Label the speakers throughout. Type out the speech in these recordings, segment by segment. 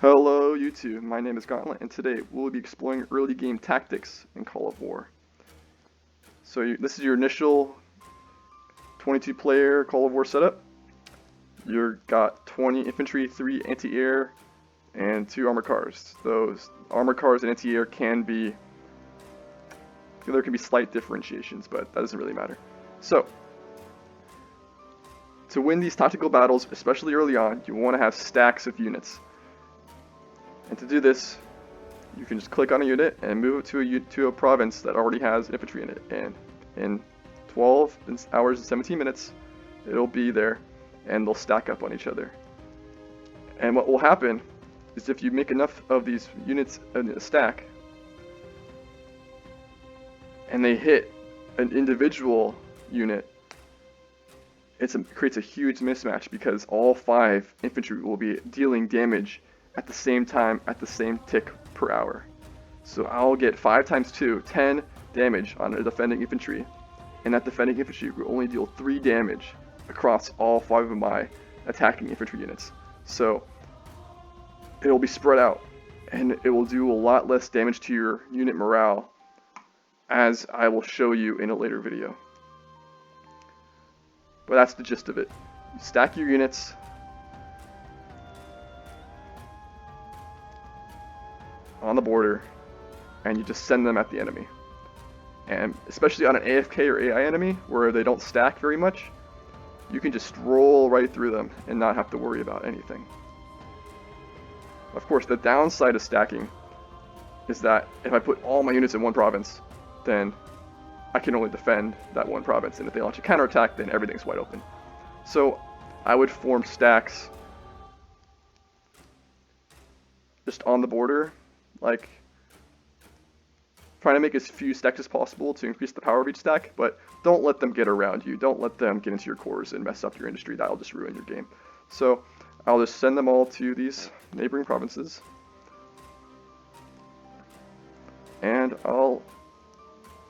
Speaker 1: Hello YouTube, my name is Gauntlet and today we'll be exploring early game tactics in Call of War. This is your initial 22 player Call of War setup. You've got 20 infantry, 3 anti-air, and 2 armored cars. Those armored cars and anti-air there can be slight differentiations, but that doesn't really matter. So, to win these tactical battles, especially early on, you want to have stacks of units. And to do this, you can just click on a unit and move it to a province that already has infantry in it. And in 12 hours and 17 minutes, it'll be there and they'll stack up on each other. And what will happen is if you make enough of these units in a stack and they hit an individual unit, it creates a huge mismatch because all 5 infantry will be dealing damage at the same time at the same tick per hour. So I'll get 5 times 2, 10 damage on a defending infantry, and that defending infantry will only deal 3 damage across all 5 of my attacking infantry units. So it'll be spread out, and it will do a lot less damage to your unit morale, as I will show you in a later video. But that's the gist of it. You stack your units, on the border, and you just send them at the enemy. And especially on an AFK or AI enemy, where they don't stack very much, you can just roll right through them and not have to worry about anything. Of course, the downside of stacking is that if I put all my units in one province, then I can only defend that one province, and if they launch a counterattack, then everything's wide open. So I would form stacks just on the border, like trying to make as few stacks as possible to increase the power of each stack, but don't let them get around you. Don't let them get into your cores and mess up your industry. That'll just ruin your game. So I'll just send them all to these neighboring provinces, and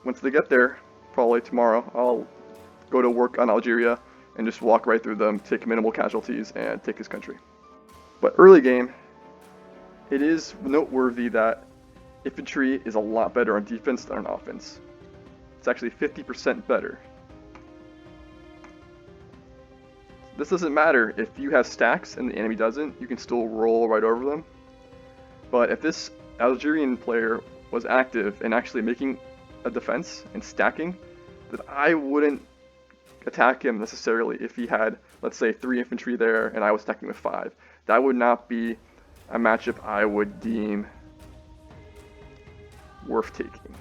Speaker 1: once they get there, probably tomorrow, I'll go to work on Algeria and just walk right through them, take minimal casualties, and take his country. But early game, it is noteworthy that infantry is a lot better on defense than on offense. It's actually 50% better. This doesn't matter if you have stacks and the enemy doesn't, you can still roll right over them. But if this Algerian player was active and actually making a defense and stacking, then I wouldn't attack him necessarily if he had, let's say, 3 infantry there and I was stacking with 5. That would not be a matchup I would deem worth taking.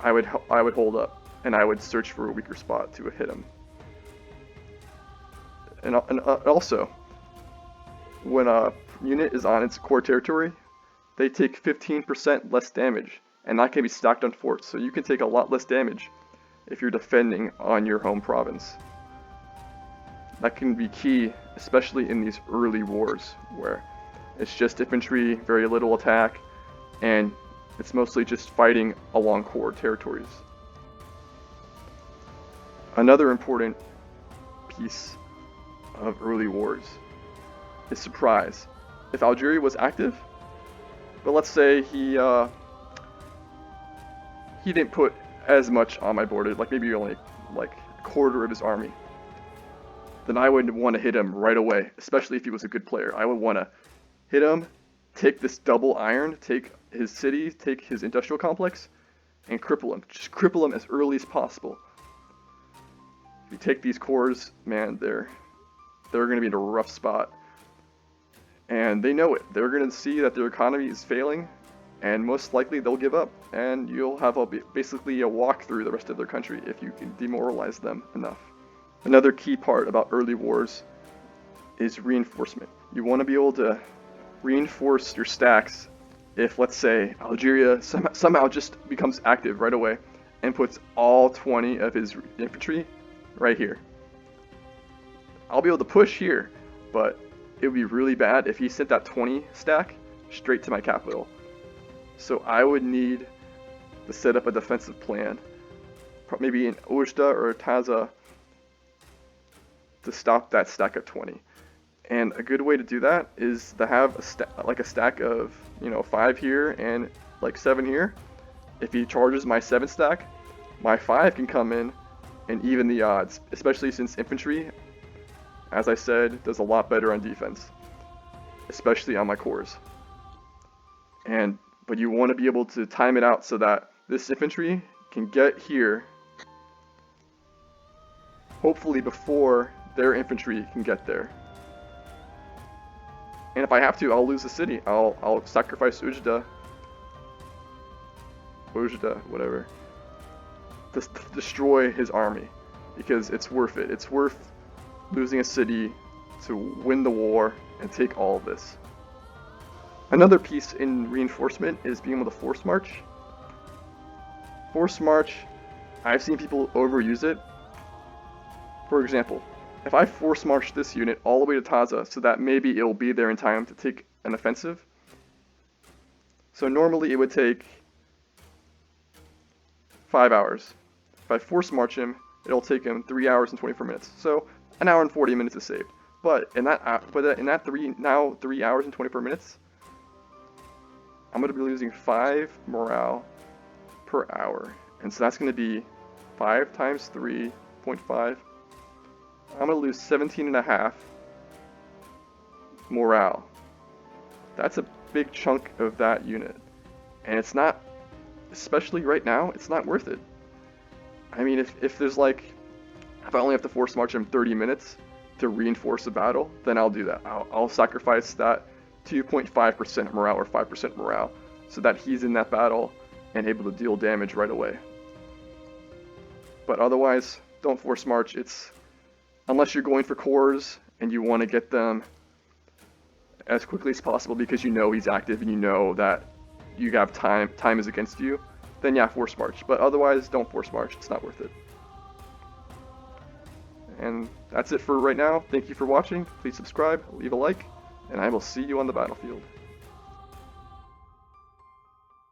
Speaker 1: I would hold up and I would search for a weaker spot to hit him. And also, when a unit is on its core territory, they take 15% less damage, and that can be stacked on forts, so you can take a lot less damage if you're defending on your home province. That can be key, especially in these early wars, where it's just infantry, very little attack, and it's mostly just fighting along core territories. Another important piece of early wars is surprise. If Algeria was active, but let's say he didn't put as much on my board, like maybe only like a quarter of his army, then I would want to hit him right away, especially if he was a good player. I would want to hit him, take this double iron, take his city, take his industrial complex, and cripple him. Just cripple him as early as possible. If you take these cores, man, they're going to be in a rough spot. And they know it. They're going to see that their economy is failing, and most likely they'll give up. And you'll have basically a walk through the rest of their country if you can demoralize them enough. Another key part about early wars is reinforcement. You want to be able to reinforce your stacks if, let's say, Algeria somehow just becomes active right away and puts all 20 of his infantry right here. I'll be able to push here, but it would be really bad if he sent that 20 stack straight to my capital. So I would need to set up a defensive plan, maybe in Oujda or Taza, to stop that stack of 20. And a good way to do that is to have a stack of 5 here and like 7 here. If he charges my 7 stack, my 5 can come in and even the odds, especially since infantry, as I said, does a lot better on defense, especially on my cores. But you want to be able to time it out so that this infantry can get here, hopefully before their infantry can get there. And if I have to, I'll lose the city. I'll sacrifice Ujda, whatever, to destroy his army, because it's worth it. It's worth losing a city to win the war and take all of this. Another piece in reinforcement is being able to force march. Force march, I've seen people overuse it. For example, if I force march this unit all the way to Taza so that maybe it'll be there in time to take an offensive. So normally it would take 5 hours. If I force march him, it'll take him 3 hours and 24 minutes. So an hour and 40 minutes is saved. But in that 3 hours and 24 minutes, I'm going to be losing 5 morale per hour. And so that's going to be 5 times 3.5. I'm going to lose 17.5 morale. That's a big chunk of that unit. And it's not, especially right now, it's not worth it. I mean, if there's like, if I only have to force march him 30 minutes to reinforce a battle, then I'll do that. I'll sacrifice that 2.5% morale or 5% morale so that he's in that battle and able to deal damage right away. But otherwise, don't force march. Unless you're going for cores and you want to get them as quickly as possible because you know he's active and you know that you have time is against you, then yeah, force march. But otherwise, don't force march. It's not worth it. And that's it for right now. Thank you for watching. Please subscribe, leave a like, and I will see you on the battlefield.